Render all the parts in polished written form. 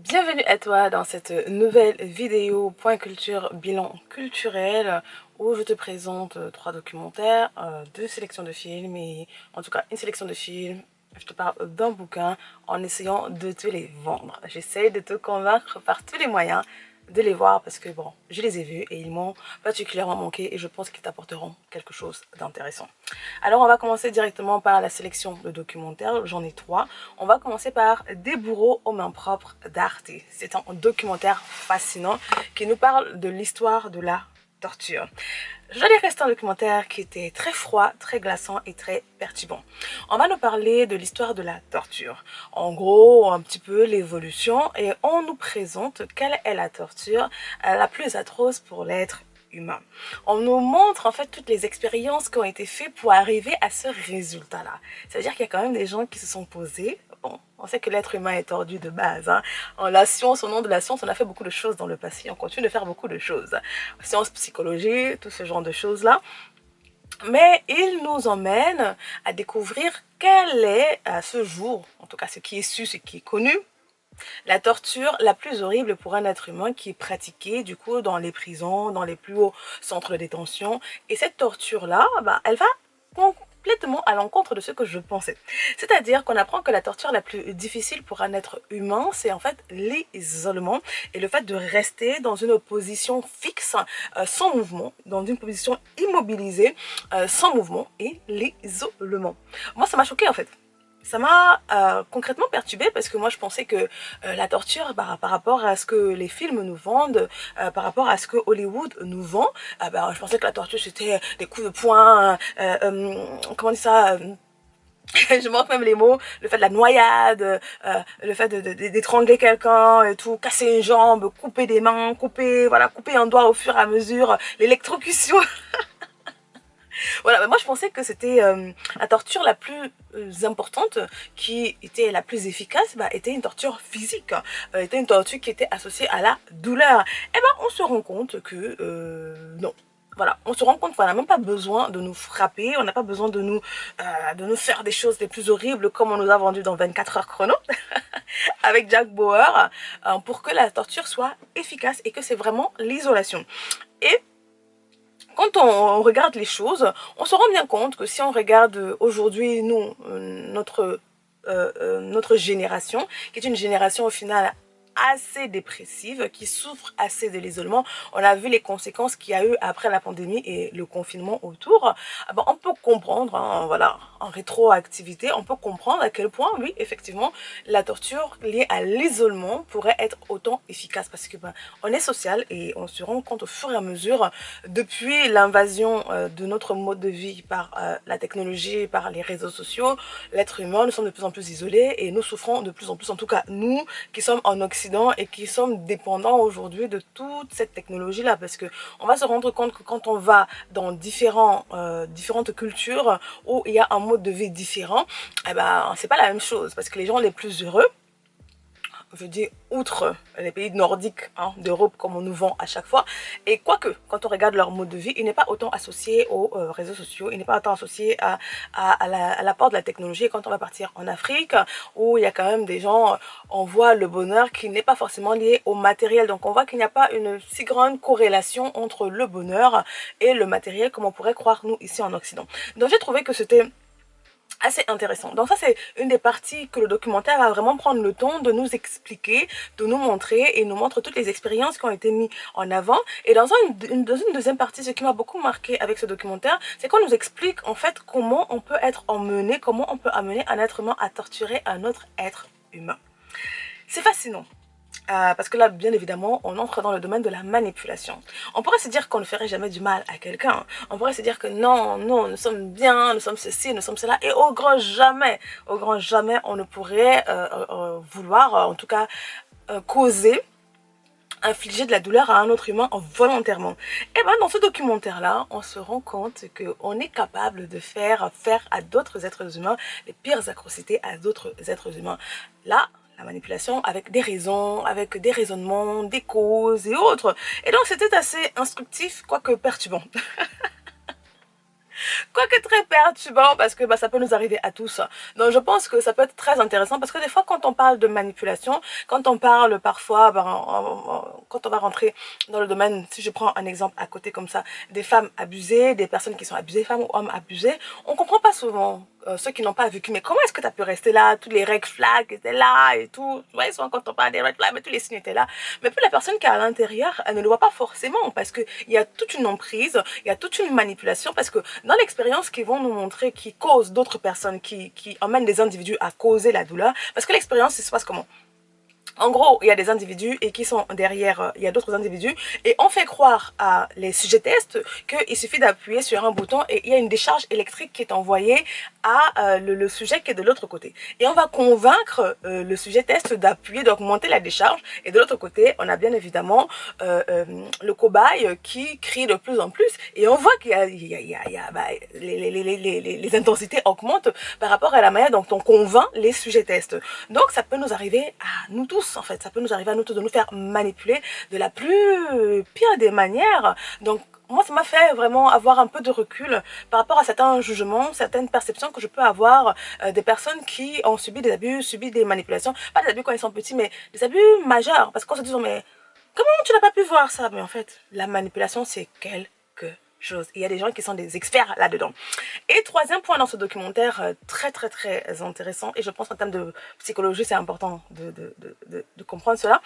Bienvenue à toi dans cette nouvelle vidéo Point Culture Bilan culturel où je te présente trois documentaires, deux sélections de films et en tout cas une sélection de films. Je te parle d'un bouquin en essayant de te les vendre. J'essaie de te convaincre par tous les moyens de les voir parce que bon, je les ai vus et ils m'ont particulièrement manqué et je pense qu'ils t'apporteront quelque chose d'intéressant. Alors on va commencer directement par la sélection de documentaires, j'en ai trois. On va commencer par Des bourreaux aux mains propres d'Arte. C'est un documentaire fascinant qui nous parle de l'histoire de la torture. J'en ai resté un documentaire qui était très froid, très glaçant et très perturbant. On va nous parler de l'histoire de la torture. En gros, un petit peu l'évolution et on nous présente quelle est la torture la plus atroce pour l'être humain. On nous montre en fait toutes les expériences qui ont été faites pour arriver à ce résultat-là. C'est-à-dire qu'il y a quand même des gens qui se sont posés. Bon, on sait que l'être humain est tordu de base. Hein. En la science, au nom de la science, on a fait beaucoup de choses dans le passé. On continue de faire beaucoup de choses. Science, psychologie, tout ce genre de choses-là. Mais il nous emmène à découvrir quelle est, à ce jour, en tout cas ce qui est su, ce qui est connu, la torture la plus horrible pour un être humain qui est pratiquée du coup dans les prisons, dans les plus hauts centres de détention. Et cette torture-là, elle va complètement à l'encontre de ce que je pensais. C'est-à-dire qu'on apprend que la torture la plus difficile pour un être humain, c'est en fait l'isolement et le fait de rester dans une position fixe, sans mouvement, dans une position immobilisée, sans mouvement et l'isolement. Moi, ça m'a choqué en fait. Ça m'a concrètement perturbée parce que moi je pensais que la torture par rapport à ce que les films nous vendent, par rapport à ce que Hollywood nous vend, je pensais que la torture c'était des coups de poing, comment on dit ça, je manque même les mots, le fait de la noyade, le fait d'étrangler quelqu'un et tout, casser une jambe, couper des mains, couper un doigt au fur et à mesure, l'électrocution. Voilà, mais moi je pensais que c'était la torture la plus importante, qui était la plus efficace, était une torture physique, était une torture qui était associée à la douleur. Et on se rend compte que non. Voilà, on se rend compte qu'on n'a même pas besoin de nous frapper, on n'a pas besoin de nous faire des choses les plus horribles comme on nous a vendu dans 24 heures chrono avec Jack Bauer pour que la torture soit efficace et que c'est vraiment l'isolation. Et quand on regarde les choses, on se rend bien compte que si on regarde aujourd'hui, nous, notre génération, qui est une génération au final assez dépressive, qui souffre assez de l'isolement. On a vu les conséquences qu'il y a eu après la pandémie et le confinement autour. On peut comprendre, hein, voilà, en rétroactivité, on peut comprendre à quel point, oui, effectivement, la torture liée à l'isolement pourrait être autant efficace parce que on est social et on se rend compte au fur et à mesure, depuis l'invasion de notre mode de vie par la technologie, par les réseaux sociaux, l'être humain, nous sommes de plus en plus isolés et nous souffrons de plus en plus, en tout cas nous qui sommes en Occident et qui sommes dépendants aujourd'hui de toute cette technologie là, parce que on va se rendre compte que quand on va dans différentes cultures où il y a un mode de vie différent, c'est pas la même chose, parce que les gens les plus heureux, je dis outre les pays nordiques, hein, d'Europe comme on nous vend à chaque fois, et quoique quand on regarde leur mode de vie, il n'est pas autant associé aux réseaux sociaux, il n'est pas autant associé à l'apport de la technologie. Et quand on va partir en Afrique, où il y a quand même des gens, on voit le bonheur qui n'est pas forcément lié au matériel, donc on voit qu'il n'y a pas une si grande corrélation entre le bonheur et le matériel comme on pourrait croire nous ici en Occident. Donc j'ai trouvé que c'était assez intéressant. Donc ça, c'est une des parties que le documentaire va vraiment prendre le temps de nous expliquer, de nous montrer et nous montre toutes les expériences qui ont été mises en avant. Et dans une deuxième partie, ce qui m'a beaucoup marqué avec ce documentaire, c'est qu'on nous explique en fait comment on peut être emmené, comment on peut amener un être humain à torturer un autre être humain. C'est fascinant. Parce que là, bien évidemment, on entre dans le domaine de la manipulation. On pourrait se dire qu'on ne ferait jamais du mal à quelqu'un. On pourrait se dire que non, non, nous sommes bien, nous sommes ceci, nous sommes cela. Et au grand jamais, on ne pourrait vouloir, en tout cas, causer, infliger de la douleur à un autre humain volontairement. Et dans ce documentaire-là, on se rend compte qu'on est capable de faire à d'autres êtres humains les pires atrocités à d'autres êtres humains. Là, la manipulation avec des raisons, avec des raisonnements, des causes et autres. Et donc c'était assez instructif, quoique perturbant. Quoique très perturbant parce que bah, ça peut nous arriver à tous. Donc je pense que ça peut être très intéressant parce que des fois quand on parle de manipulation, quand on parle parfois, bah, quand on va rentrer dans le domaine, si je prends un exemple à côté comme ça, des femmes abusées, des personnes qui sont abusées, femmes ou hommes abusés, on comprend pas souvent. Ceux qui n'ont pas vécu, mais comment est-ce que tu as pu rester là? Tous les red flags étaient là et tout. Tu vois, souvent quand on parle des red flags, mais tous les signes étaient là. Mais pour la personne qui est à l'intérieur, elle ne le voit pas forcément parce qu'il y a toute une emprise, il y a toute une manipulation parce que dans l'expérience qu'ils vont nous montrer, qui cause d'autres personnes, qui emmènent des individus à causer la douleur, parce que l'expérience, ça se passe comment? En gros, il y a des individus et qui sont derrière, il y a d'autres individus et on fait croire à les sujets tests qu'il suffit d'appuyer sur un bouton et il y a une décharge électrique qui est envoyée à le sujet qui est de l'autre côté. Et on va convaincre le sujet test d'appuyer, d'augmenter la décharge et de l'autre côté, on a bien évidemment le cobaye qui crie de plus en plus et on voit qu'il y a bah, les intensités augmentent par rapport à la manière dont on convainc les sujets tests. Donc ça peut nous arriver à nous tous en fait, ça peut nous arriver à nous tous de nous faire manipuler de la plus pire des manières. Donc moi, ça m'a fait vraiment avoir un peu de recul par rapport à certains jugements, certaines perceptions que je peux avoir des personnes qui ont subi des abus, subi des manipulations. Pas des abus quand ils sont petits, mais des abus majeurs. Parce qu'on se dit, mais comment tu n'as pas pu voir ça? Mais en fait, la manipulation, c'est quelque chose. Il y a des gens qui sont des experts là-dedans. Et troisième point dans ce documentaire, très intéressant, et je pense en termes de psychologie, c'est important de comprendre cela.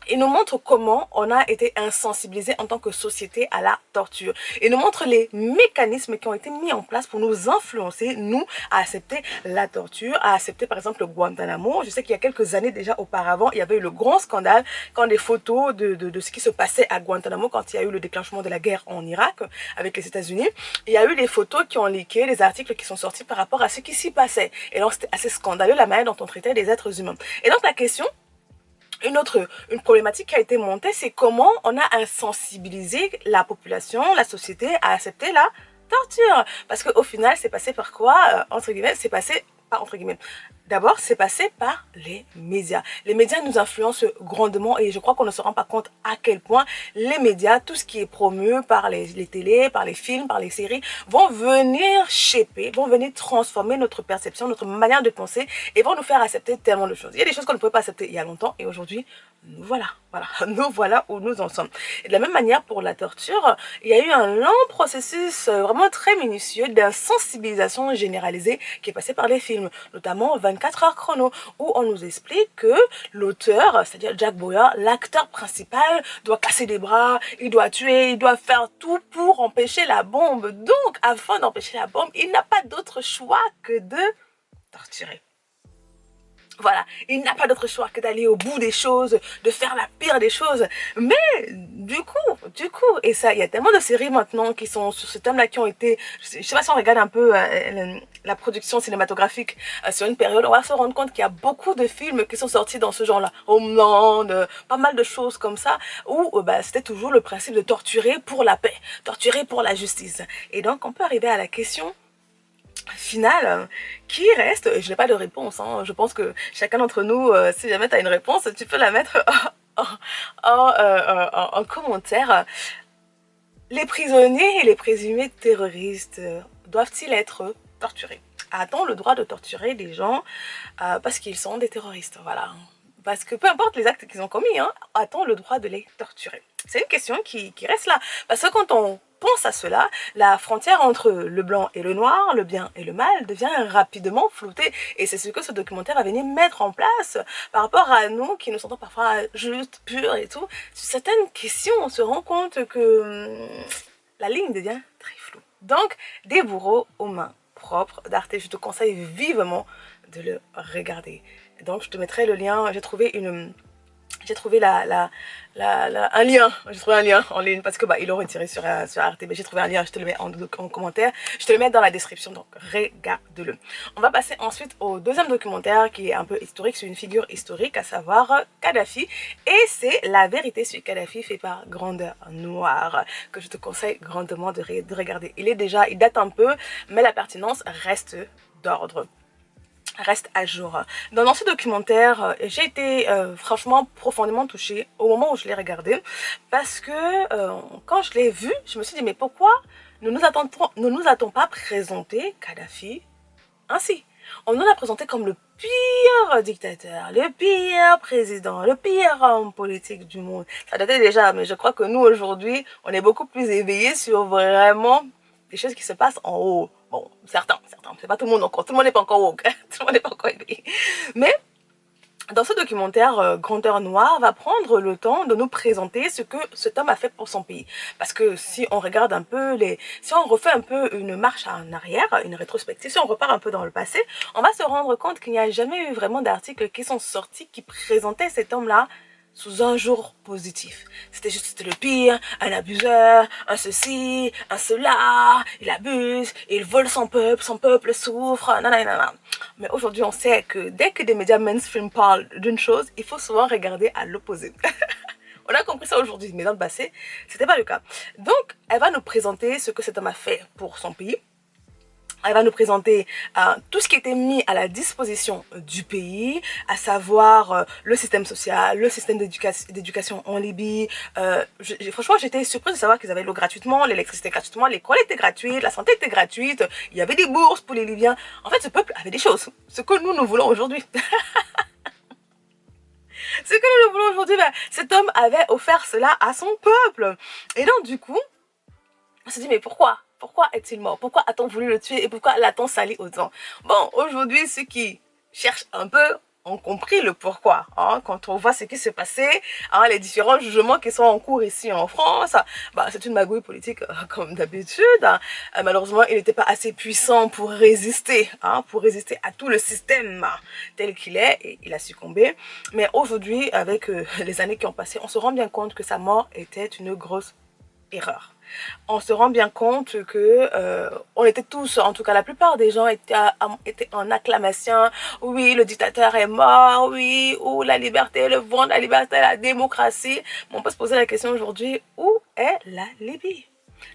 Il nous montre comment on a été insensibilisé en tant que société à la torture. Il nous montre les mécanismes qui ont été mis en place pour nous influencer, nous, à accepter la torture, à accepter par exemple le Guantanamo. Je sais qu'il y a quelques années déjà auparavant, il y avait eu le grand scandale quand des photos de ce qui se passait à Guantanamo, quand il y a eu le déclenchement de la guerre en Irak avec les États-Unis. Il y a eu des photos qui ont leaké, des articles qui sont sortis par rapport à ce qui s'y passait. Et donc c'était assez scandaleux la manière dont on traitait les êtres humains. Et donc la question, une problématique qui a été montée, c'est comment on a insensibilisé la population, la société à accepter la torture. Parce qu'au final, c'est passé par quoi? Entre guillemets, c'est passé, pas entre guillemets, d'abord, c'est passé par les médias. Les médias nous influencent grandement et je crois qu'on ne se rend pas compte à quel point les médias, tout ce qui est promu par les télés, par les films, par les séries, vont venir shaper, vont venir transformer notre perception, notre manière de penser et vont nous faire accepter tellement de choses. Il y a des choses qu'on ne pouvait pas accepter il y a longtemps et aujourd'hui, nous voilà où nous en sommes. Et de la même manière pour la torture, il y a eu un long processus vraiment très minutieux d'insensibilisation généralisée qui est passé par les films, notamment 24 heures chrono, où on nous explique que l'auteur, c'est-à-dire Jack Bauer, l'acteur principal, doit casser des bras, il doit tuer, il doit faire tout pour empêcher la bombe. Donc, afin d'empêcher la bombe, il n'a pas d'autre choix que de torturer. Voilà, il n'a pas d'autre choix que d'aller au bout des choses, de faire la pire des choses. Mais du coup, et ça, il y a tellement de séries maintenant qui sont sur ce thème-là, qui ont été, je sais pas si on regarde un peu la production cinématographique sur une période, on va se rendre compte qu'il y a beaucoup de films qui sont sortis dans ce genre-là. Homeland, pas mal de choses comme ça, où bah, c'était toujours le principe de torturer pour la paix, torturer pour la justice. Et donc, on peut arriver à la question finale qui reste, je n'ai pas de réponse, hein. Je pense que chacun d'entre nous, si jamais tu as une réponse, tu peux la mettre en commentaire. Les prisonniers et les présumés terroristes doivent-ils être torturés? A-t-on le droit de torturer des gens parce qu'ils sont des terroristes? Voilà. Parce que peu importe les actes qu'ils ont commis, hein, a-t-on le droit de les torturer? C'est une question qui reste là. Parce que quand on pense à cela, la frontière entre le blanc et le noir, le bien et le mal devient rapidement floutée. Et c'est ce que ce documentaire va venir mettre en place par rapport à nous qui nous sentons parfois juste, purs et tout. Sur certaines questions, on se rend compte que la ligne devient très floue. Donc, Des bourreaux aux mains propres d'Arte, je te conseille vivement de le regarder. Donc, je te mettrai le lien, j'ai trouvé un lien, j'ai trouvé un lien en ligne parce que bah ils l'ont retiré sur Arte, mais j'ai trouvé un lien, je te le mets en commentaire, je te le mets dans la description, donc regarde-le. On va passer ensuite au deuxième documentaire qui est un peu historique, sur une figure historique, à savoir Kadhafi, et c'est La vérité sur Kadhafi, fait par Grandeur Noire, que je te conseille grandement de regarder. Il date un peu, mais la pertinence reste d'ordre, reste à jour. Dans ce documentaire, j'ai été franchement profondément touchée au moment où je l'ai regardé, parce que quand je l'ai vu, je me suis dit mais pourquoi ne nous a-t-on pas présenté Kadhafi ainsi? On nous l'a présenté comme le pire dictateur, le pire président, le pire homme politique du monde. Ça datait déjà, mais je crois que nous, aujourd'hui, on est beaucoup plus éveillés sur vraiment les choses qui se passent en haut. Bon, certains, c'est pas tout le monde encore, tout le monde n'est pas encore woke, tout le monde n'est pas encore éveillé. Mais dans ce documentaire, Grandeur Noire va prendre le temps de nous présenter ce que cet homme a fait pour son pays. Parce que si on regarde un peu si on refait un peu une marche en arrière, une rétrospective, si on repart un peu dans le passé, on va se rendre compte qu'il n'y a jamais eu vraiment d'articles qui sont sortis qui présentaient cet homme-là sous un jour positif. C'était le pire, un abuseur, un ceci, un cela, il abuse, il vole son peuple souffre, nanana. Mais aujourd'hui, on sait que dès que des médias mainstream parlent d'une chose, il faut souvent regarder à l'opposé. On a compris ça aujourd'hui, mais dans le passé, c'était pas le cas. Donc, elle va nous présenter ce que cet homme a fait pour son pays. Elle va nous présenter tout ce qui était mis à la disposition du pays, à savoir le système social, le système d'éducation en Libye. Franchement, j'étais surprise de savoir qu'ils avaient l'eau gratuitement, l'électricité gratuitement, l'école était gratuite, la santé était gratuite, il y avait des bourses pour les Libyens. En fait, ce peuple avait des choses, ce que nous voulons aujourd'hui. Ce que nous voulons aujourd'hui, ben, cet homme avait offert cela à son peuple. Et donc, du coup, on se dit, mais pourquoi? Pourquoi est-il mort? Pourquoi a-t-on voulu le tuer et pourquoi l'a-t-on sali autant? Bon, aujourd'hui, ceux qui cherchent un peu ont compris le pourquoi. Hein, quand on voit ce qui s'est passé, hein, les différents jugements qui sont en cours ici en France, bah, c'est une magouille politique comme d'habitude. Malheureusement, il n'était pas assez puissant pour résister à tout le système tel qu'il est et il a succombé. Mais aujourd'hui, avec les années qui ont passé, on se rend bien compte que sa mort était une grosse erreur. On se rend bien compte que on était tous, en tout cas la plupart des gens étaient en acclamation. Oui, le dictateur est mort, oui, ou la liberté, le vent de la liberté, la démocratie. Mais on peut se poser la question aujourd'hui, où est la Libye?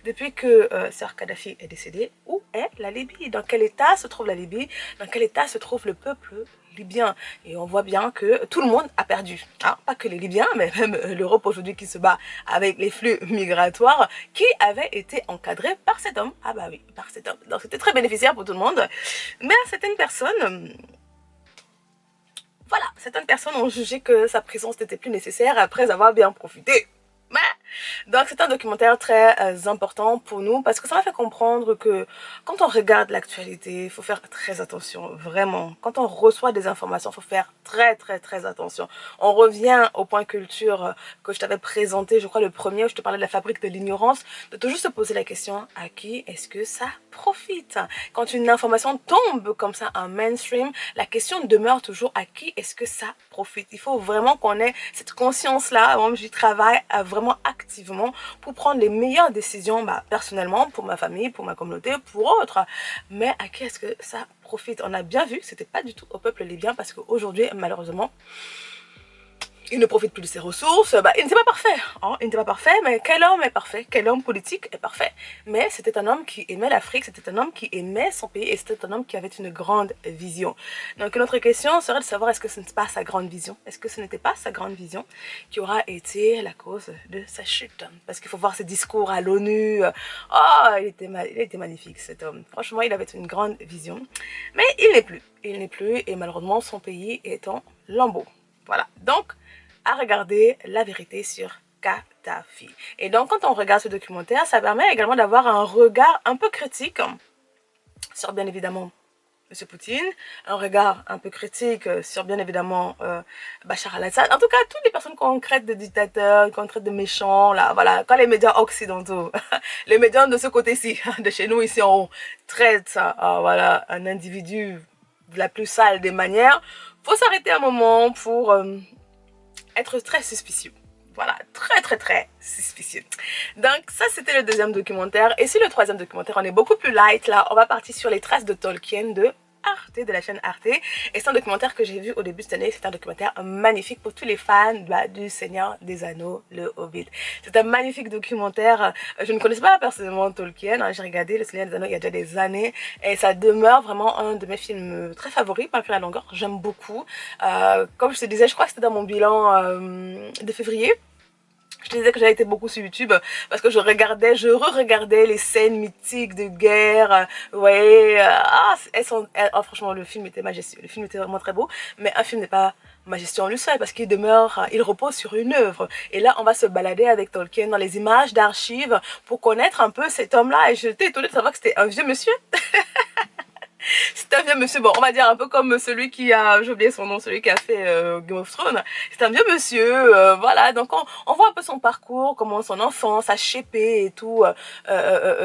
Depuis que Sir Kadhafi est décédé, où est la Libye? Dans quel état se trouve la Libye? Dans quel état se trouve le peuple libyen? Et on voit bien que tout le monde a perdu. Hein? Pas que les Libyens, mais même l'Europe aujourd'hui qui se bat avec les flux migratoires qui avaient été encadrés par cet homme. Ah bah oui, par cet homme. Donc c'était très bénéficiaire pour tout le monde. Mais certaines personnes... Voilà, certaines personnes ont jugé que sa présence n'était plus nécessaire après avoir bien profité. Donc c'est un documentaire très important pour nous parce que ça m'a fait comprendre que quand on regarde l'actualité, il faut faire très attention, vraiment. Quand on reçoit des informations, il faut faire très attention. On revient au point culture que je t'avais présenté, je crois le premier où je te parlais de la fabrique de l'ignorance, de toujours se poser la question à qui est-ce que ça profite? Quand une information tombe comme ça en mainstream, la question demeure toujours à qui est-ce que ça profite? Il faut vraiment qu'on ait cette conscience-là. Moi, j'y travaille vraiment activement pour prendre les meilleures décisions, personnellement, pour ma famille, pour ma communauté, pour autres. Mais à qui est-ce que ça profite? On a bien vu que c'était pas du tout au peuple libyen parce qu'aujourd'hui, malheureusement, il ne profite plus de ses ressources. Il n'était pas parfait, hein? Il n'était pas parfait, mais quel homme est parfait? Quel homme politique est parfait? Mais c'était un homme qui aimait l'Afrique, c'était un homme qui aimait son pays et c'était un homme qui avait une grande vision. Donc notre question serait de savoir est-ce que ce n'est pas sa grande vision? Est-ce que ce n'était pas sa grande vision qui aura été la cause de sa chute? Parce qu'il faut voir ses discours à l'ONU. Oh, il était magnifique cet homme. Franchement, il avait une grande vision. Mais il n'est plus. Il n'est plus et malheureusement son pays est en lambeaux. Voilà. Donc, à regarder la vérité sur Kadhafi. Et donc, quand on regarde ce documentaire, ça permet également d'avoir un regard un peu critique sur, bien évidemment, M. Poutine, un regard un peu critique sur, bien évidemment, Bachar al-Assad. En tout cas, toutes les personnes qu'on traite de dictateurs, qu'on traite de méchants, là, voilà, quand les médias occidentaux, les médias de ce côté-ci, de chez nous, ici en haut, traitent, voilà, un individu de la plus sale des manières, faut s'arrêter un moment pour... être très suspicieux. Voilà, très suspicieux. Donc ça c'était le deuxième documentaire. Et sur le troisième documentaire, on est beaucoup plus light là. On va partir sur les traces de Tolkien de Arte, de la chaîne Arte. Et c'est un documentaire que j'ai vu au début de cette année. C'est un documentaire magnifique pour tous les fans du Seigneur des Anneaux, le Hobbit. C'est un magnifique documentaire. Je ne connaissais pas personnellement Tolkien. J'ai regardé le Seigneur des Anneaux il y a déjà des années. Et ça demeure vraiment un de mes films très favoris, malgré la longueur. J'aime beaucoup. Comme je te disais, je crois que c'était dans mon bilan de février. Je te disais que j'avais été beaucoup sur YouTube parce que je re-regardais les scènes mythiques de guerre. Ouais, franchement, le film était majestueux. Le film était vraiment très beau, mais un film n'est pas majestueux en lui seul parce qu'il demeure, il repose sur une œuvre. Et là, on va se balader avec Tolkien dans les images d'archives pour connaître un peu cet homme-là. Et j'étais étonnée de savoir que c'était un vieux monsieur. C'est un vieux monsieur, bon, on va dire un peu comme celui qui a, j'ai oublié son nom, celui qui a fait Game of Thrones. C'est un vieux monsieur, voilà, donc on voit un peu son parcours, comment son enfance a shapé et tout,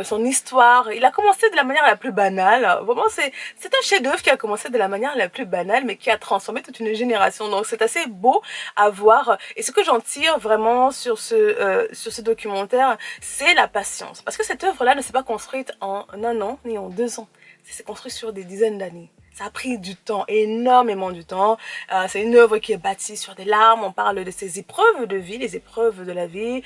son histoire. Il a commencé de la manière la plus banale, vraiment c'est un chef-d'œuvre qui a commencé de la manière la plus banale, mais qui a transformé toute une génération, donc c'est assez beau à voir. Et ce que j'en tire vraiment sur ce documentaire, c'est la patience, parce que cette œuvre-là ne s'est pas construite en un an, ni en 2 ans. C'est construit sur des dizaines d'années. Ça a pris du temps, énormément du temps. C'est une œuvre qui est bâtie sur des larmes. On parle de ses épreuves de vie, les épreuves de la vie,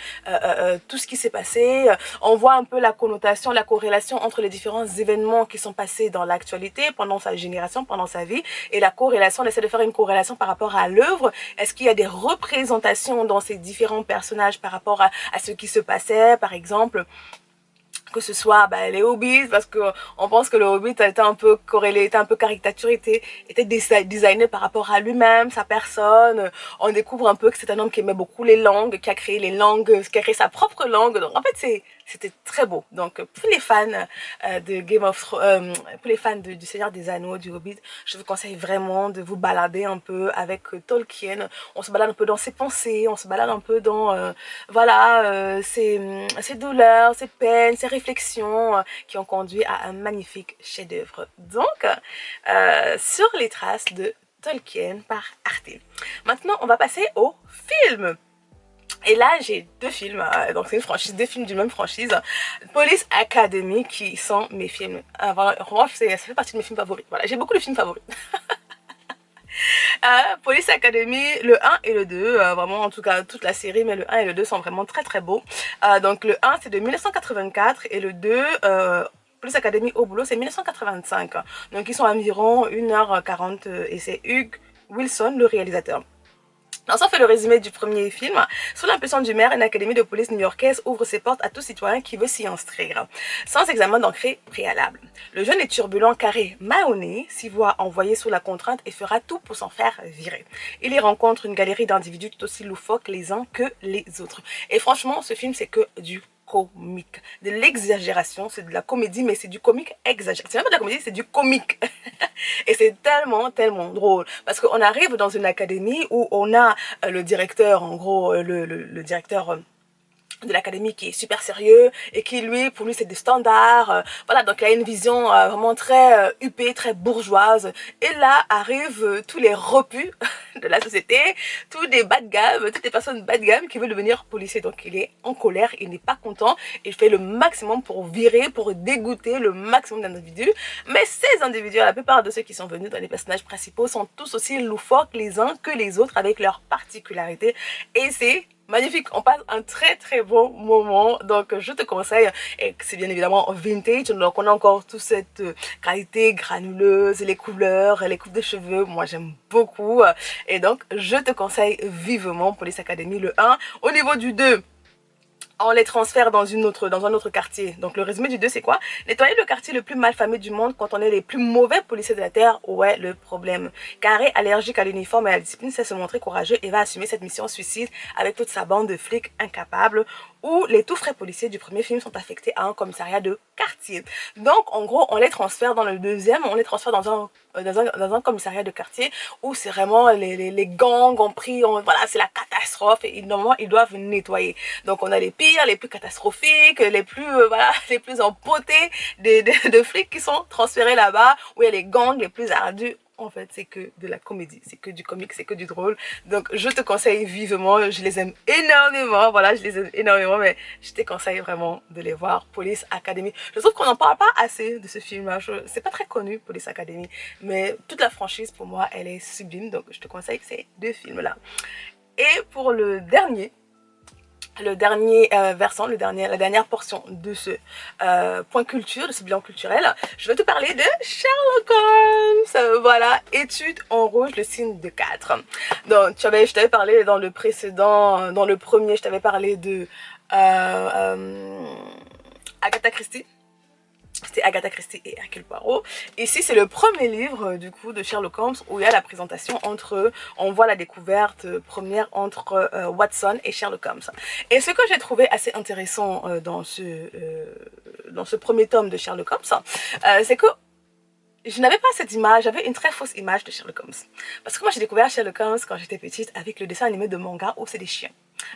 tout ce qui s'est passé. On voit un peu la connotation, la corrélation entre les différents événements qui sont passés dans l'actualité, pendant sa génération, pendant sa vie. Et la corrélation, on essaie de faire une corrélation par rapport à l'œuvre. Est-ce qu'il y a des représentations dans ces différents personnages par rapport à ce qui se passait, par exemple que ce soit les Hobbits, parce que on pense que le Hobbit a été un peu corrélé, était un peu caricaturé, était designé par rapport à lui-même, sa personne. On découvre un peu que c'est un homme qui aimait beaucoup les langues, qui a créé les langues, qui a créé sa propre langue. Donc en fait c'était très beau. Donc pour les fans de Game of Thrones, pour les fans du Seigneur des Anneaux, du Hobbit, je vous conseille vraiment de vous balader un peu avec Tolkien. On se balade un peu dans ses pensées, on se balade un peu dans ses douleurs, ses peines, ses réflexions qui ont conduit à un magnifique chef-d'œuvre. Donc, sur les traces de Tolkien par Arte. Maintenant, on va passer au film. Et là, j'ai 2 films, donc c'est une franchise, 2 films d'une même franchise. Police Academy, qui sont mes films. Vraiment, ça fait partie de mes films favoris. Voilà, j'ai beaucoup de films favoris. Police Academy, le 1 et le 2, vraiment en tout cas toute la série, mais le 1 et le 2 sont vraiment très très beaux. Donc le 1 c'est de 1984 et le 2, Police Academy au boulot, c'est 1985. Donc ils sont environ 1h40 et c'est Hugh Wilson le réalisateur. Alors, ça fait le résumé du premier film. Sous l'impulsion du maire, une académie de police new-yorkaise ouvre ses portes à tout citoyen qui veut s'y inscrire, sans examen d'entrée préalable. Le jeune et turbulent Carré Mahoney s'y voit envoyé sous la contrainte et fera tout pour s'en faire virer. Il y rencontre une galerie d'individus tout aussi loufoques les uns que les autres. Et franchement, ce film, c'est que du comique, de l'exagération, c'est de la comédie, mais c'est du comique exagéré. C'est même pas de la comédie, c'est du comique. Et c'est tellement, tellement drôle. Parce qu'on arrive dans une académie où on a le directeur, en gros, le directeur de l'académie qui est super sérieux et qui lui pour lui c'est des standards, voilà, donc il a une vision vraiment très huppée, très bourgeoise, et là arrivent tous les repus de la société, tous les bas de gamme, toutes les personnes bas de gamme qui veulent devenir policier. Donc il est en colère, il n'est pas content, il fait le maximum pour virer, pour dégoûter le maximum d'individus, mais ces individus, la plupart de ceux qui sont venus dans les personnages principaux sont tous aussi loufoques les uns que les autres avec leurs particularités, et c'est magnifique, on passe un très très bon moment, donc je te conseille, et c'est bien évidemment vintage, donc on a encore toute cette qualité granuleuse, les couleurs, les coupes de cheveux, moi j'aime beaucoup, et donc je te conseille vivement Police Academy le 1. Au niveau du 2, on les transfère dans un autre quartier. Donc le résumé du 2 c'est quoi? Nettoyer le quartier le plus malfamé du monde quand on est les plus mauvais policiers de la Terre, où est le problème? Carré, allergique à l'uniforme et à la discipline, sait se montrer courageux et va assumer cette mission suicide avec toute sa bande de flics incapables, où les tout frais policiers du premier film sont affectés à un commissariat de quartier. Donc en gros on les transfère dans le deuxième, on les transfère dans un commissariat de quartier où c'est vraiment les gangs ont pris, voilà, c'est la catastrophe et normalement ils doivent nettoyer. Donc on a les pires, les plus catastrophiques, les plus voilà, les plus empotés de flics qui sont transférés là-bas, où il y a les gangs les plus ardus. En fait, c'est que de la comédie, c'est que du comique, c'est que du drôle. Donc, je te conseille vivement, je les aime énormément, voilà, je les aime énormément, mais je te conseille vraiment de les voir, Police Academy. Je trouve qu'on n'en parle pas assez de ce film-là, c'est pas très connu, Police Academy, mais toute la franchise, pour moi, elle est sublime, donc je te conseille ces 2 films-là. Et pour le dernier, le dernier versant, la dernière portion de ce point culture, de ce bilan culturel, je vais te parler de Sherlock Holmes. Voilà, étude en rouge, le signe de 4. Donc, je t'avais parlé dans le précédent, dans le premier, je t'avais parlé de Agatha Christie. C'était Agatha Christie et Hercule Poirot. Ici, c'est le premier livre du coup de Sherlock Holmes où il y a la présentation entre, on voit la découverte première entre Watson et Sherlock Holmes. Et ce que j'ai trouvé assez intéressant dans ce premier tome de Sherlock Holmes, c'est que je n'avais pas cette image, j'avais une très fausse image de Sherlock Holmes. Parce que moi, j'ai découvert Sherlock Holmes quand j'étais petite avec le dessin animé de manga où c'est des chiens.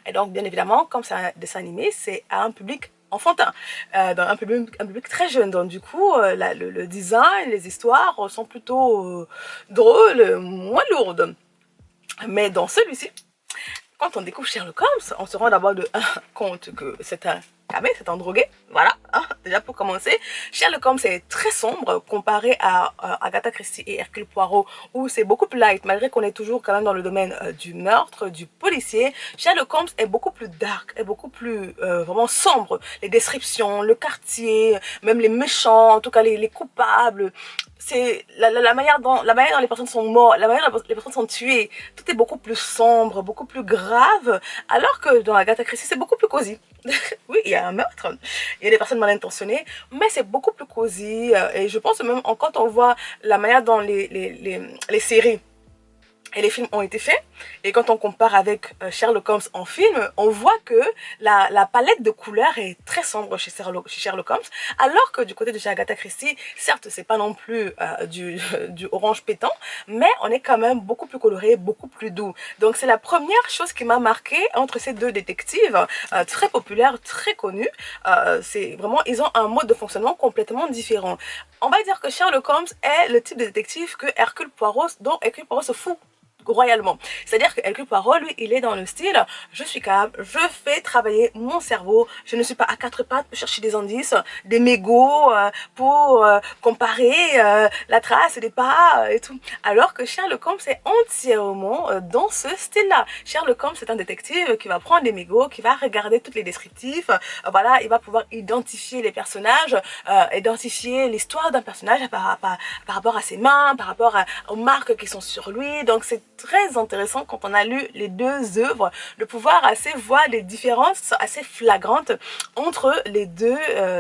Et donc, bien évidemment, comme c'est un dessin animé, c'est à un public enfantin, dans un public très jeune. Donc du coup, le design, les histoires sont plutôt drôles, moins lourdes. Mais dans celui-ci, quand on découvre Sherlock Holmes, on se rend d'abord compte que c'est un camé, c'est un drogué, voilà, hein, déjà pour commencer. Sherlock Holmes est très sombre comparé à Agatha Christie et Hercule Poirot, où c'est beaucoup plus light, malgré qu'on est toujours quand même dans le domaine du meurtre, du policier. Sherlock Holmes est beaucoup plus dark, est beaucoup plus vraiment sombre. Les descriptions, le quartier, même les méchants, en tout cas les coupables, c'est la manière dont les personnes sont mortes, la manière dont les personnes sont tuées, tout est beaucoup plus sombre, beaucoup plus grave, alors que dans Agatha Christie, c'est beaucoup plus cosy. Oui, il y a un meurtre, il y a des personnes mal intentionnées, mais c'est beaucoup plus cosy, et je pense même quand on voit la manière dont les séries et les films ont été faits, et quand on compare avec Sherlock Holmes en film, on voit que la palette de couleurs est très sombre chez Sherlock Holmes, alors que du côté de chez Agatha Christie, certes c'est pas non plus du orange pétant, mais on est quand même beaucoup plus coloré, beaucoup plus doux. Donc c'est la première chose qui m'a marqué entre ces deux détectives, très populaires, très connus. C'est vraiment, ils ont un mode de fonctionnement complètement différent. On va dire que Sherlock Holmes est le type de détective que dont Hercule Poirot se fout royalement. C'est-à-dire que Hercule Poirot, lui, il est dans le style, je suis calme, je fais travailler mon cerveau, je ne suis pas à quatre pattes pour chercher des indices, des mégots pour comparer la trace des pas et tout. Alors que Sherlock Holmes est entièrement dans ce style-là. Sherlock Holmes c'est un détective qui va prendre des mégots, qui va regarder tous les descriptifs, voilà, il va pouvoir identifier les personnages, identifier l'histoire d'un personnage par rapport à ses mains, par rapport aux marques qui sont sur lui. Donc c'est très intéressant quand on a lu les deux œuvres de pouvoir voir des différences assez flagrantes entre les deux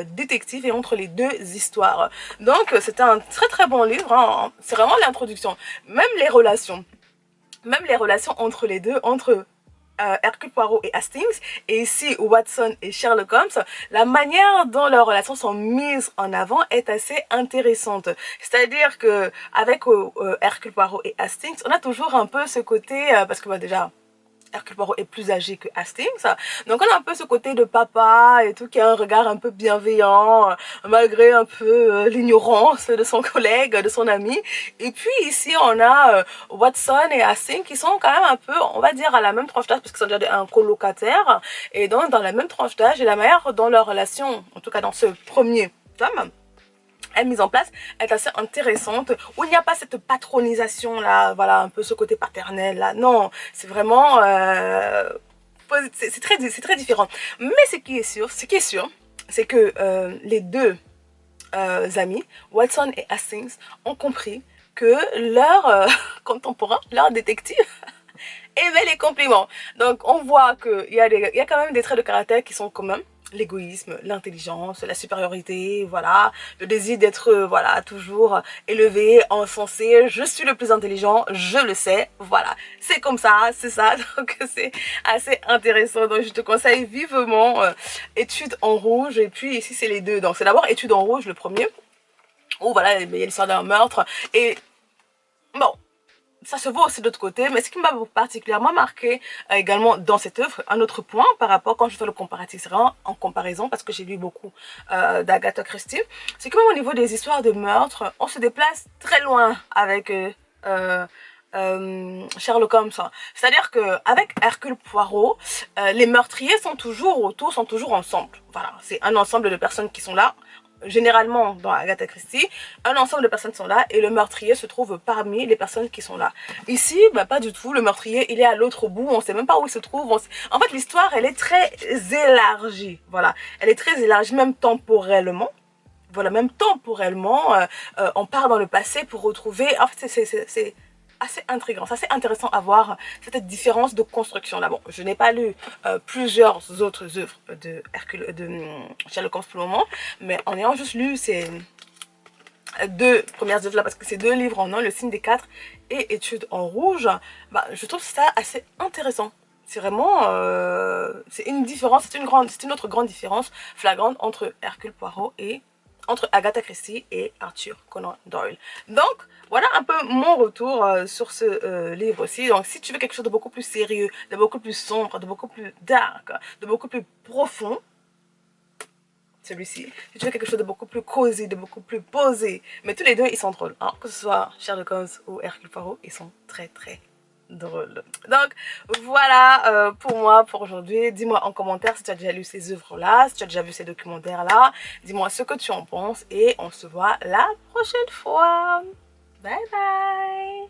détectives et entre les deux histoires. Donc c'était un très très bon livre, hein. C'est vraiment l'introduction, même les relations entre les deux, entre Hercule Poirot et Hastings, et ici Watson et Sherlock Holmes, la manière dont leurs relations sont mises en avant est assez intéressante. C'est-à-dire que avec Hercule Poirot et Hastings, on a toujours un peu ce côté, parce que déjà, Hercule Poirot est plus âgé que Hastings, donc on a un peu ce côté de papa et tout, qui a un regard un peu bienveillant, malgré un peu l'ignorance de son collègue, de son ami. Et puis ici on a Watson et Hastings qui sont quand même un peu, on va dire, à la même tranche d'âge, parce qu'ils sont déjà un colocataire, et donc dans la même tranche d'âge, et la manière dont leur relation, en tout cas dans ce premier tome, est mise en place est assez intéressante, où il n'y a pas cette patronisation là, voilà, un peu ce côté paternel là, non, c'est vraiment c'est très différent. Mais ce qui est sûr, c'est que les deux amis, Watson et Hastings, ont compris que leur contemporain, leur détective, aimait les compliments. Donc on voit qu'il y a quand même des traits de caractère qui sont communs. L'égoïsme, l'intelligence, la supériorité, voilà, le désir d'être, voilà, toujours élevé, encensé, je suis le plus intelligent, je le sais, voilà, c'est comme ça, c'est ça, donc c'est assez intéressant, donc je te conseille vivement Études en rouge, et puis ici c'est les deux, donc c'est d'abord Études en rouge, le premier, où voilà, il y a l'histoire d'un meurtre, et bon, ça se voit aussi de l'autre côté, mais ce qui m'a particulièrement marqué également dans cette œuvre, un autre point par rapport, quand je fais le comparatif, c'est vraiment en comparaison, parce que j'ai lu beaucoup d'Agatha Christie, c'est que même au niveau des histoires de meurtre, on se déplace très loin avec Sherlock Holmes. C'est-à-dire qu'avec Hercule Poirot, les meurtriers sont toujours autour, sont toujours ensemble. Voilà, c'est un ensemble de personnes qui sont là, généralement dans Agatha Christie, un ensemble de personnes sont là et le meurtrier se trouve parmi les personnes qui sont là. Ici, bah, pas du tout, le meurtrier il est à l'autre bout, on sait même pas où il se trouve. En fait l'histoire elle est très élargie, voilà, elle est très élargie même temporellement. Voilà, même temporellement, on part dans le passé pour retrouver, en fait c'est assez intriguant, c'est assez intéressant à voir cette différence de construction là. Bon, je n'ai pas lu plusieurs autres œuvres de Sherlock Holmes pour le moment, mais en ayant juste lu ces deux premières œuvres là, parce que c'est deux livres en un, Le Signe des Quatre et Études en rouge, bah, je trouve ça assez intéressant. C'est vraiment, c'est une différence, c'est une autre grande différence flagrante entre Hercule Poirot et entre Agatha Christie et Arthur Conan Doyle. Donc, voilà un peu mon retour sur ce livre aussi. Donc, si tu veux quelque chose de beaucoup plus sérieux, de beaucoup plus sombre, de beaucoup plus dark, de beaucoup plus profond, celui-ci. Si tu veux quelque chose de beaucoup plus cosy, de beaucoup plus posé, mais tous les deux, ils sont drôles. Hein? Que ce soit Sherlock Holmes ou Hercule Poirot, ils sont très très drôle. Donc voilà pour moi pour aujourd'hui. Dis-moi en commentaire si tu as déjà lu ces œuvres là, si tu as déjà vu ces documentaires là. Dis-moi ce que tu en penses et on se voit la prochaine fois. Bye bye.